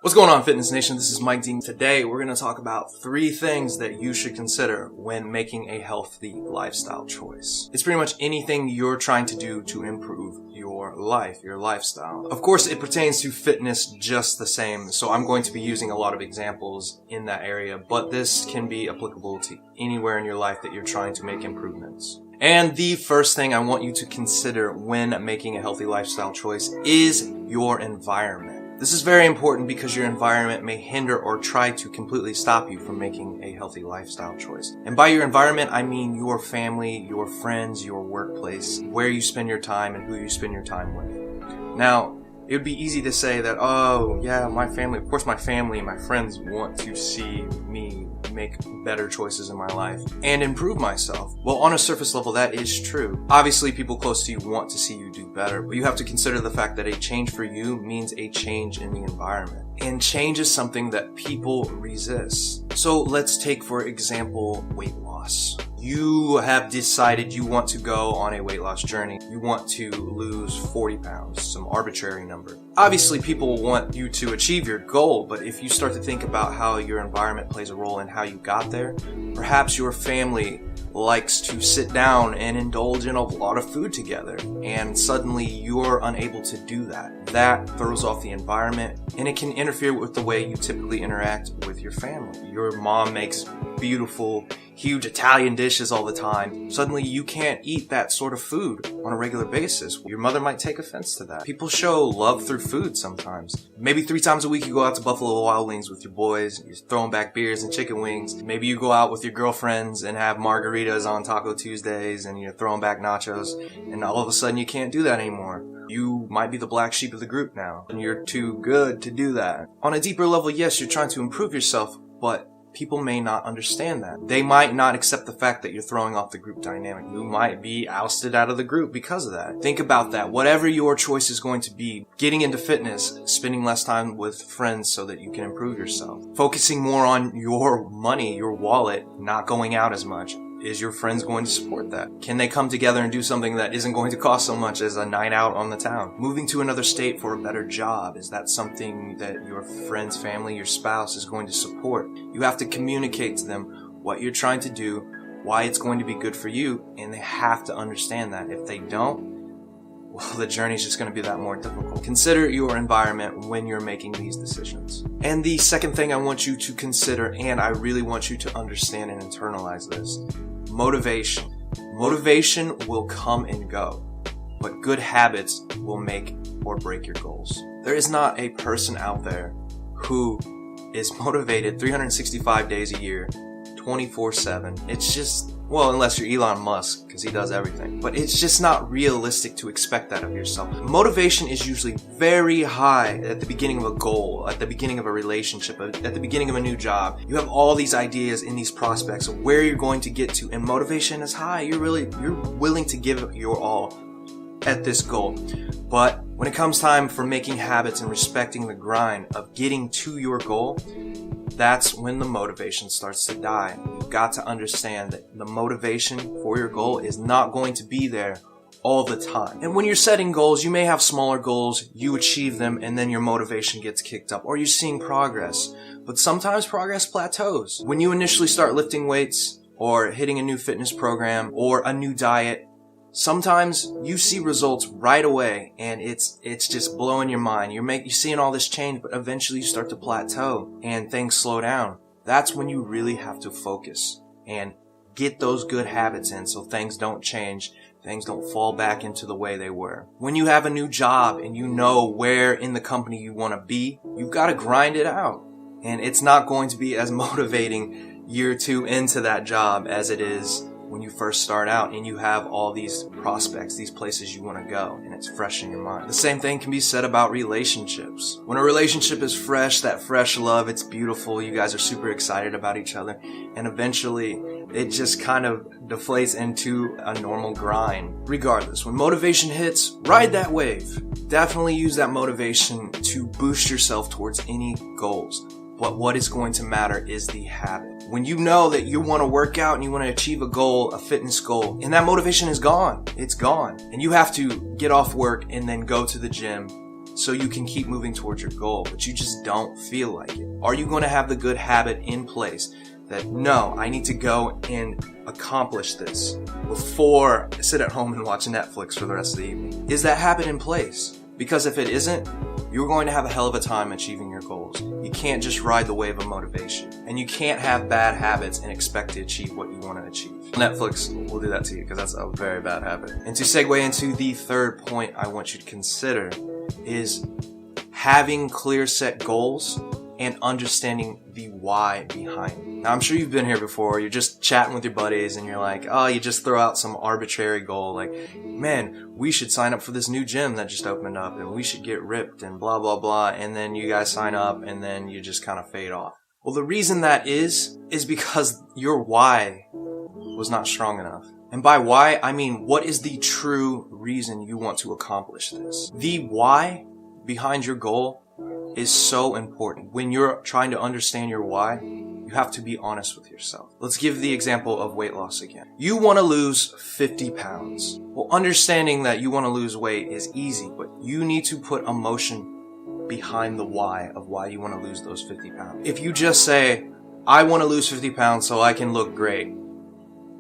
What's going on, Fitness Nation? This is Mike Dean. Today, we're going to talk about 3 things that you should consider when making a healthy lifestyle choice. It's pretty much anything you're trying to do to improve your life, your lifestyle. Of course, it pertains to fitness just the same, so I'm going to be using a lot of examples in that area, but this can be applicable to anywhere in your life that you're trying to make improvements. And the first thing I want you to consider when making a healthy lifestyle choice is your environment. This is very important because your environment may hinder or try to completely stop you from making a healthy lifestyle choice. And by your environment, I mean your family, your friends, your workplace, where you spend your time and who you spend your time with. Now, it would be easy to say that, oh, yeah, my family and my friends want to see me make better choices in my life and improve myself. Well, on a surface level, that is true. Obviously, people close to you want to see you do better, but you have to consider the fact that a change for you means a change in the environment. And change is something that people resist. So let's take, for example, weight loss. You have decided you want to go on a weight loss journey. You want to lose 40 pounds, some arbitrary number. Obviously, people want you to achieve your goal, but if you start to think about how your environment plays a role in how you got there, perhaps your family likes to sit down and indulge in a lot of food together, and suddenly you're unable to do that. That throws off the environment, and it can interfere with the way you typically interact with your family. Your mom makes beautiful, huge Italian dishes all the time. Suddenly you can't eat that sort of food on a regular basis. Your mother might take offense to that. People show love through food sometimes. Maybe 3 times a week you go out to Buffalo Wild Wings with your boys. You're throwing back beers and chicken wings. Maybe you go out with your girlfriends and have margaritas on Taco Tuesdays and you're throwing back nachos. And all of a sudden you can't do that anymore. You might be the black sheep of the group now, and you're too good to do that. On a deeper level, yes, you're trying to improve yourself, but people may not understand that. They might not accept the fact that you're throwing off the group dynamic. You might be ousted out of the group because of that. Think about that. Whatever your choice is going to be, getting into fitness, spending less time with friends so that you can improve yourself, focusing more on your money, your wallet, not going out as much. Is your friends going to support that? Can they come together and do something that isn't going to cost so much as a night out on the town? Moving to another state for a better job, is that something that your friends, family, your spouse is going to support? You have to communicate to them what you're trying to do, why it's going to be good for you, and they have to understand that. If they don't, well, the journey's just going to be that more difficult. Consider your environment when you're making these decisions. And the second thing I want you to consider, and I really want you to understand and internalize this, motivation. Motivation will come and go, but good habits will make or break your goals. There is not a person out there who is motivated 365 days a year, 24/7. It's just, well, unless you're Elon Musk, because he does everything. But it's just not realistic to expect that of yourself. Motivation is usually very high at the beginning of a goal, at the beginning of a relationship, at the beginning of a new job. You have all these ideas and these prospects of where you're going to get to, and motivation is high. You're willing to give your all at this goal. But when it comes time for making habits and respecting the grind of getting to your goal, that's when the motivation starts to die. You've got to understand that the motivation for your goal is not going to be there all the time. And when you're setting goals, you may have smaller goals, you achieve them, and then your motivation gets kicked up, or you're seeing progress. But sometimes progress plateaus. When you initially start lifting weights, or hitting a new fitness program, or a new diet, sometimes you see results right away and it's just blowing your mind. You're seeing all this change, but eventually you start to plateau and things slow down. That's when you really have to focus and get those good habits in so things don't change, things don't fall back into the way they were. When you have a new job and you know where in the company you want to be, you've got to grind it out. And it's not going to be as motivating year 2 into that job as it is when you first start out and you have all these prospects, these places you want to go, and it's fresh in your mind. The same thing can be said about relationships. When a relationship is fresh, that fresh love, it's beautiful. You guys are super excited about each other, and eventually it just kind of deflates into a normal grind. Regardless, when motivation hits, ride that wave. Definitely use that motivation to boost yourself towards any goals. But what is going to matter is the habit. When you know that you want to work out and you want to achieve a goal, a fitness goal, and that motivation is gone. It's gone. And you have to get off work and then go to the gym so you can keep moving towards your goal, but you just don't feel like it? Are you going to have the good habit in place that, no, I need to go and accomplish this before I sit at home and watch Netflix for the rest of the evening? Is that habit in place? Because if it isn't, you're going to have a hell of a time achieving your goals. You can't just ride the wave of motivation. And you can't have bad habits and expect to achieve what you want to achieve. Netflix will do that to you because that's a very bad habit. And to segue into the third point I want you to consider is having clear set goals and understanding the why behind it. Now, I'm sure you've been here before. You're just chatting with your buddies and you're like, oh, you just throw out some arbitrary goal like, man, we should sign up for this new gym that just opened up and we should get ripped and blah, blah, blah. And then you guys sign up and then you just kind of fade off. Well, the reason that is because your why was not strong enough. And by why, I mean, what is the true reason you want to accomplish this? The why behind your goal is so important. When you're trying to understand your why, you have to be honest with yourself. Let's give the example of weight loss again. You want to lose 50 pounds. Well, understanding that you want to lose weight is easy, but you need to put emotion behind the why of why you want to lose those 50 pounds. If you just say, I want to lose 50 pounds so I can look great,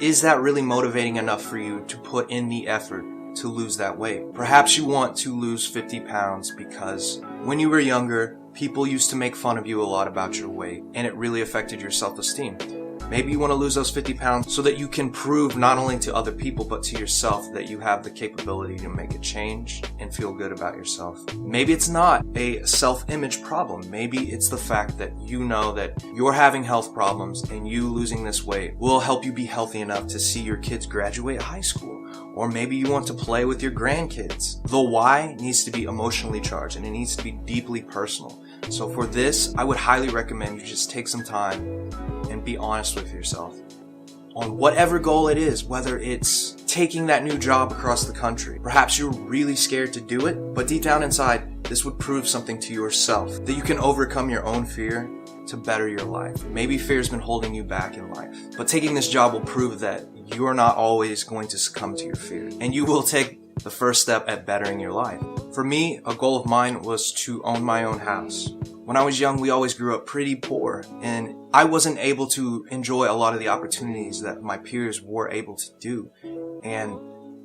is that really motivating enough for you to put in the effort to lose that weight? Perhaps you want to lose 50 pounds because when you were younger, people used to make fun of you a lot about your weight, and it really affected your self-esteem. Maybe you want to lose those 50 pounds so that you can prove not only to other people, but to yourself that you have the capability to make a change and feel good about yourself. Maybe it's not a self-image problem. Maybe it's the fact that you know that you're having health problems and you losing this weight will help you be healthy enough to see your kids graduate high school. Or maybe you want to play with your grandkids. The why needs to be emotionally charged and it needs to be deeply personal. So for this, I would highly recommend you just take some time and be honest with yourself on whatever goal it is, whether it's taking that new job across the country. Perhaps you're really scared to do it, but deep down inside, this would prove something to yourself, that you can overcome your own fear to better your life. Maybe fear's been holding you back in life, but taking this job will prove that you're not always going to succumb to your fear, and you will take the first step at bettering your life. For me, a goal of mine was to own my own house. When I was young, we always grew up pretty poor, and I wasn't able to enjoy a lot of the opportunities that my peers were able to do. And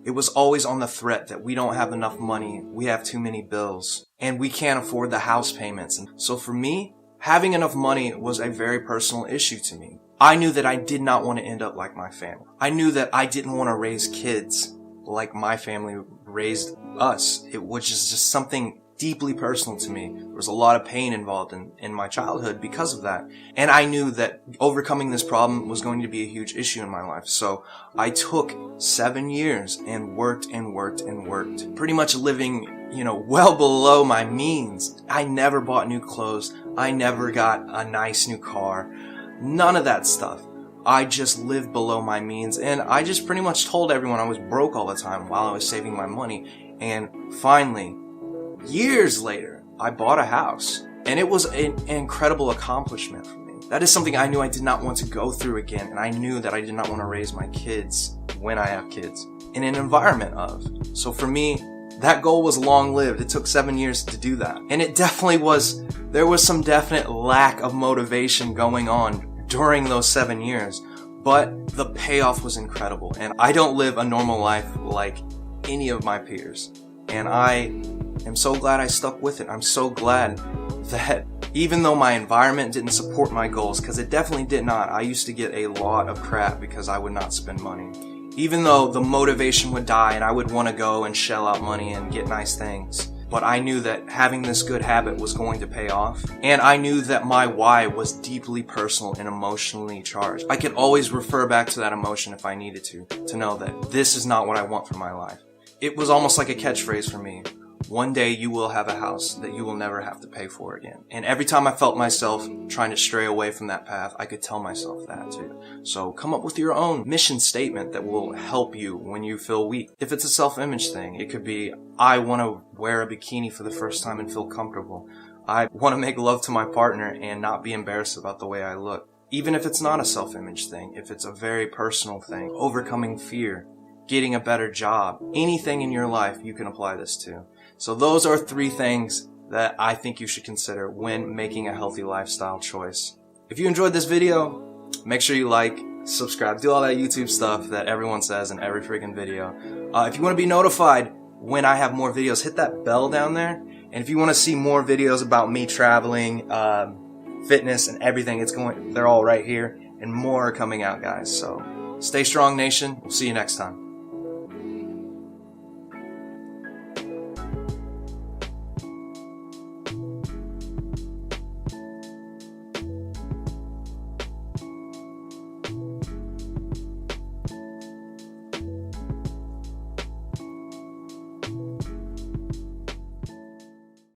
it was always on the threat that we don't have enough money, we have too many bills, and we can't afford the house payments. And so for me, having enough money was a very personal issue to me. I knew that I did not want to end up like my family. I knew that I didn't want to raise kids like my family raised us, which is just something deeply personal to me. There was a lot of pain involved in my childhood because of that. And I knew that overcoming this problem was going to be a huge issue in my life. So I took 7 years and worked and worked and worked, pretty much living, well below my means. I never bought new clothes. I never got a nice new car. None of that stuff. I just lived below my means, and I just pretty much told everyone I was broke all the time while I was saving my money. And finally, years later, I bought a house, and it was an incredible accomplishment for me. That is something I knew I did not want to go through again, and I knew that I did not want to raise my kids when I have kids in an environment of. So for me, that goal was long-lived. It took 7 years to do that. And it definitely there was some definite lack of motivation going on during those 7 years, but the payoff was incredible. And I don't live a normal life like any of my peers. And I am so glad I stuck with it. I'm so glad that even though my environment didn't support my goals, because it definitely did not, I used to get a lot of crap because I would not spend money. Even though the motivation would die and I would want to go and shell out money and get nice things. But I knew that having this good habit was going to pay off. And I knew that my why was deeply personal and emotionally charged. I could always refer back to that emotion if I needed to know that this is not what I want for my life. It was almost like a catchphrase for me. One day you will have a house that you will never have to pay for again. And every time I felt myself trying to stray away from that path, I could tell myself that too. So come up with your own mission statement that will help you when you feel weak. If it's a self-image thing, it could be, I want to wear a bikini for the first time and feel comfortable. I want to make love to my partner and not be embarrassed about the way I look. Even if it's not a self-image thing, if it's a very personal thing, overcoming fear, getting a better job, anything in your life you can apply this to. So those are 3 things that I think you should consider when making a healthy lifestyle choice. If you enjoyed this video, make sure you like, subscribe, do all that YouTube stuff that everyone says in every freaking video. If you want to be notified when I have more videos, hit that bell down there. And if you want to see more videos about me traveling, fitness and everything, they're all right here, and more are coming out, guys. So stay strong, nation. We'll see you next time.